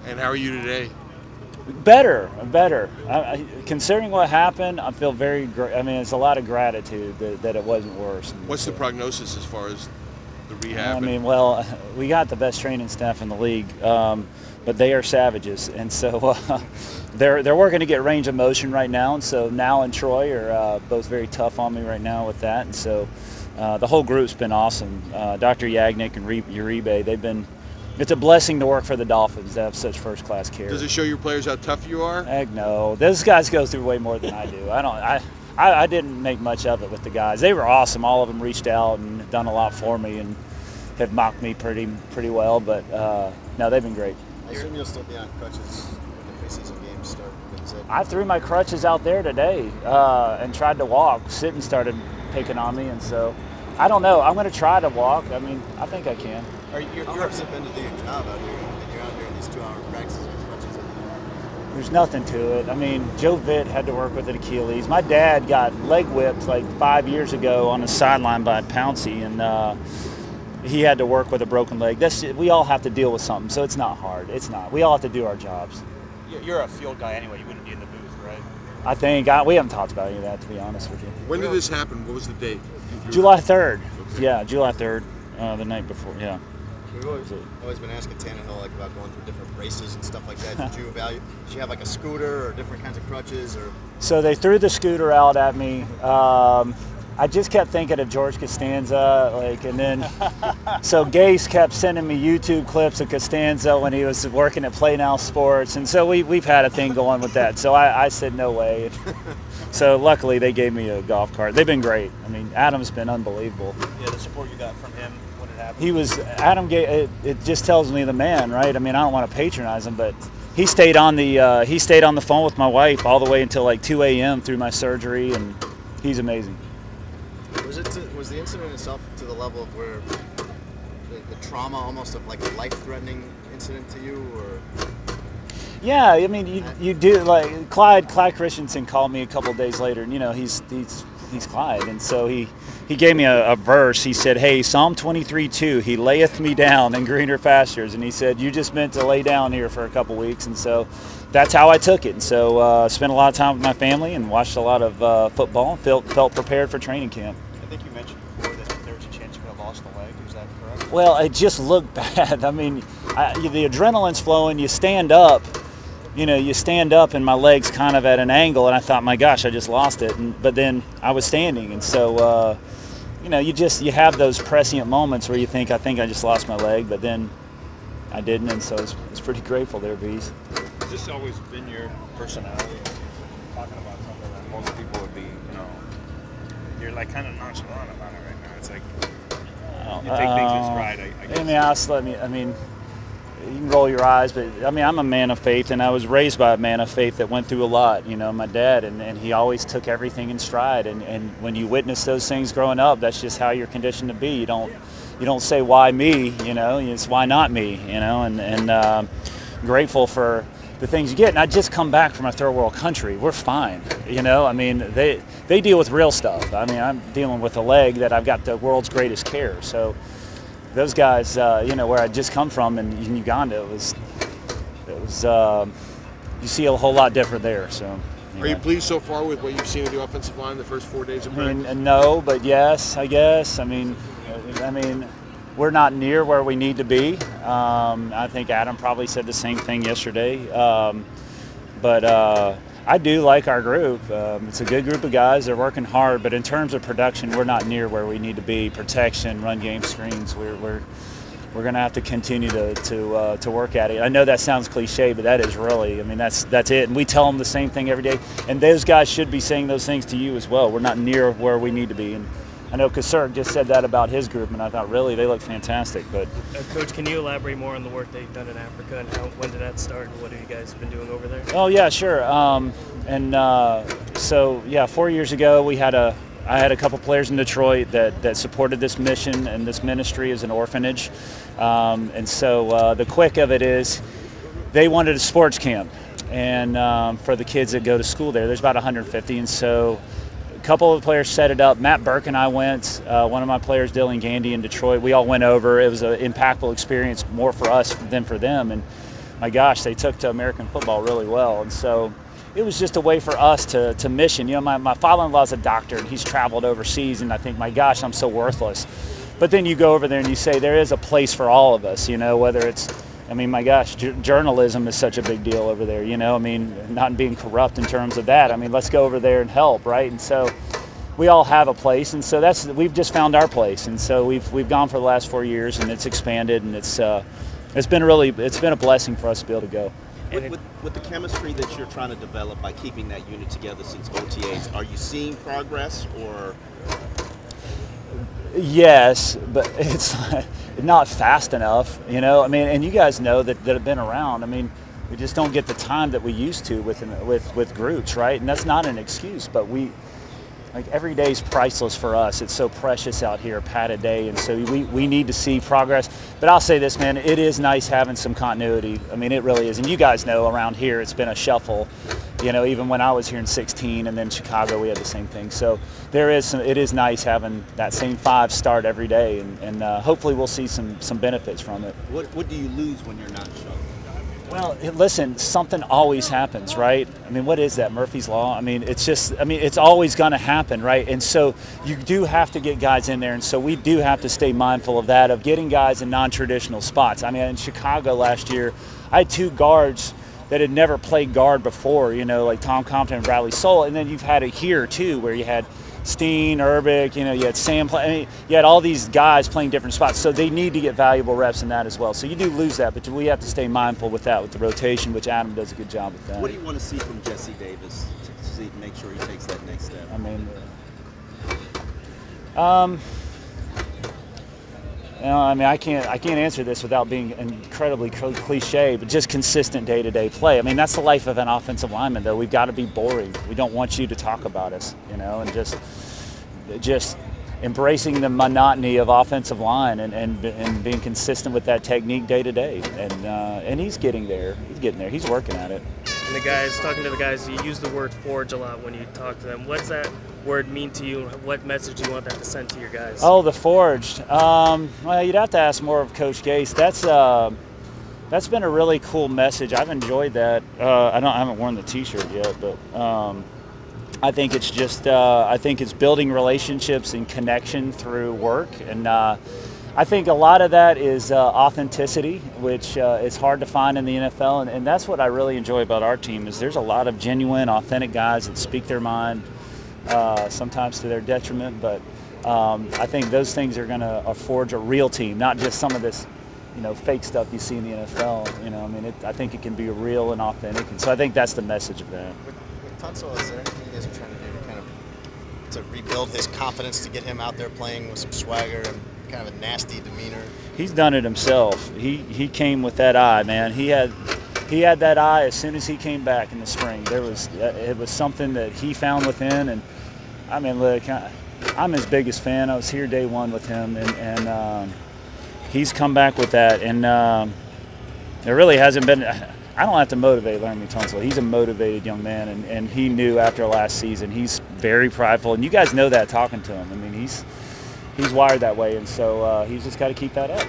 And how are you today? Better. Considering what happened, I feel very I mean, it's a lot of gratitude that it wasn't worse. What's the prognosis as far as the rehab? I mean, well, we got the best training staff in the league, but they are savages, and so they're working to get range of motion right now. And so Now and Troy are both very tough on me right now with that. And so the whole group's been awesome. Dr. Yagnik and Uribe, they've been. It's a blessing to work for the Dolphins to have such first-class care. Does it show your players how tough you are? Heck no. Those guys go through way more than I do. I didn't make much of it with the guys. They were awesome. All of them reached out and done a lot for me and have mocked me pretty well. But no, they've been great. I assume you'll still be on crutches when the preseason games start. I threw my crutches out there today and tried to walk. Sitting started picking on me, and so I don't know. I'm going to try to walk. I mean, I think I can. How hard has it been to do your job out here? And you're out here in these 2-hour practices with crutches. There's nothing to it. I mean, Joe Vitt had to work with an Achilles. My dad got leg whipped like 5 years ago on the sideline by Pouncey, and he had to work with a broken leg. We all have to deal with something, so it's not hard. It's not. We all have to do our jobs. You're a field guy anyway. You wouldn't be in the booth, right? I think we haven't talked about any of that, to be honest with you. When did this happen? What was the date? July 3rd. Okay. Yeah, July 3rd, the night before. Yeah. We've always been asking Tannehill about going through different braces and stuff like that. Did you have like a scooter or different kinds of crutches or? So they threw the scooter out at me. I just kept thinking of George Costanza, and then so Gase kept sending me YouTube clips of Costanza when he was working at Play Now Sports, and so we've had a thing going with that. So I said no way. So luckily they gave me a golf cart. They've been great. I mean, Adam's been unbelievable. Yeah, the support you got from him when it happened. It just tells me the man, right? I mean, I don't want to patronize him, but he stayed on the phone with my wife all the way until like 2 a.m. through my surgery, and he's amazing. Was the incident itself to the level of where the trauma almost of like a life-threatening incident to you, or? Yeah, I mean, you do, like Clyde Christensen called me a couple of days later, and he's Clyde, and so he gave me a verse. He said, "Hey, Psalm 23:2, He layeth me down in greener pastures," and he said, "You just meant to lay down here for a couple weeks," and so that's how I took it. And so spent a lot of time with my family and watched a lot of football and felt prepared for training camp. I think you mentioned before that there was a chance you could have lost the leg. Is that correct? Well, it just looked bad. I mean, the adrenaline's flowing. You stand up. You stand up and my leg's kind of at an angle, and I thought, my gosh, I just lost it. But then I was standing, and so you have those prescient moments where you think, I think I just lost my leg, but then I didn't, and so I was pretty grateful there, Bees. Has this always been your personality? Talking about something that most people would be, you're like kind of nonchalant about it right now. It's like you take things in stride. I mean, you can roll your eyes, but I mean, I'm a man of faith, and I was raised by a man of faith that went through a lot. My dad, and he always took everything in stride. And when you witness those things growing up, that's just how you're conditioned to be. You don't say why me, it's why not me, and grateful for the things you get. And I just come back from a third world country. We're fine, I mean, they deal with real stuff. I mean, I'm dealing with a leg that I've got the world's greatest care. So those guys, where I just come from in Uganda, it was you see a whole lot different there. So. Are you pleased so far with what you've seen of the offensive line the first 4 days of practice? No, but yes, I guess. I mean, we're not near where we need to be. I think Adam probably said the same thing yesterday. But I do like our group. It's a good group of guys. They're working hard, but in terms of production, we're not near where we need to be. Protection, run game, screens. We're going to have to continue to work at it. I know that sounds cliche, but that is really. I mean, that's it. And we tell them the same thing every day. And those guys should be saying those things to you as well. We're not near where we need to be. And I know Kasirk just said that about his group, and I thought, really, they look fantastic. But Coach, can you elaborate more on the work that you've done in Africa, and when did that start, and what have you guys been doing over there? Oh yeah, sure. So 4 years ago, I had a couple players in Detroit that supported this mission and this ministry as an orphanage, and so the quick of it is, they wanted a sports camp, and for the kids that go to school there's about 150, and so. A couple of the players set it up. Matt Burke and I went. One of my players, Dylan Gandy in Detroit, we all went over. It was an impactful experience, more for us than for them. And my gosh, they took to American football really well. And so it was just a way for us to mission. You know, my father-in-law's a doctor, and he's traveled overseas, and I think, my gosh, I'm so worthless. But then you go over there and you say there is a place for all of us, you know, whether it's, I mean, my gosh, journalism is such a big deal over there, you know, I mean, not being corrupt in terms of that. I mean, let's go over there and help, right? And so we all have a place, and so we've just found our place. And so we've gone for the last 4 years, and it's expanded, and it's been a blessing for us to be able to go. With the chemistry that you're trying to develop by keeping that unit together since OTAs, are you seeing progress or? Yes, but it's not fast enough, you know. I mean, and you guys know that have been around. I mean, we just don't get the time that we used to with groups, right? And that's not an excuse, but like every day is priceless for us. It's so precious out here, pat a day, and so we need to see progress. But I'll say this, man, it is nice having some continuity. I mean, it really is. And you guys know around here it's been a shuffle, you know, even when I was here in 16 and then Chicago, we had the same thing. So it is nice having that same 5 start every day, and hopefully we'll see some benefits from it. What do you lose when you're not shuffled? Well, listen, something always happens, right? I mean, what is that, Murphy's Law? I mean, it's always going to happen, right? And so you do have to get guys in there, and so we do have to stay mindful of that, of getting guys in non-traditional spots. I mean, in Chicago last year, I had 2 guards that had never played guard before, you know, like Tom Compton and Bradley Soul, and then you've had it here, too, where you had Steen, Urbic, you know, you had Sam play. I mean, you had all these guys playing different spots, so they need to get valuable reps in that as well. So you do lose that, but we have to stay mindful with that, with the rotation, which Adam does a good job with that. What do you want to see from Jesse Davis to make sure he takes that next step? I mean, you know, I mean, I can't answer this without being incredibly cliche, but just consistent day-to-day play. I mean, that's the life of an offensive lineman, though. We've got to be boring. We don't want you to talk about us, you know, and just embracing the monotony of offensive line and being consistent with that technique day-to-day. And he's getting there. He's getting there. He's working at it. And the guys, talking to the guys, you use the word forge a lot when you talk to them. What's that word mean to you? What message do you want that to send to your guys? Oh, the forged. Well, you'd have to ask more of Coach Gase. That's been a really cool message. I've enjoyed that. I haven't worn the T-shirt yet, but I think it's just I think it's building relationships and connection through work, and I think a lot of that is authenticity, which is hard to find in the NFL, and that's what I really enjoy about our team. Is there's a lot of genuine, authentic guys that speak their mind, sometimes to their detriment, but I think those things are going to forge a real team, not just some of this, you know, fake stuff you see in the NFL. You know, I mean, I think it can be real and authentic, and so I think that's the message of that. With Tunsil, is there anything you guys are trying to do to kind of to rebuild his confidence, to get him out there playing with some swagger and kind of a nasty demeanor? He's done it himself. He came with that eye, man. He had that eye as soon as he came back in the spring. It was something that he found within, and I mean, look, I'm his biggest fan. I was here day one with him, and he's come back with that, and there really hasn't been. I don't have to motivate Laremy Tunsil. He's a motivated young man, and he knew after last season he's very prideful, and you guys know that talking to him. I mean, he's wired that way, and so he's just got to keep that up.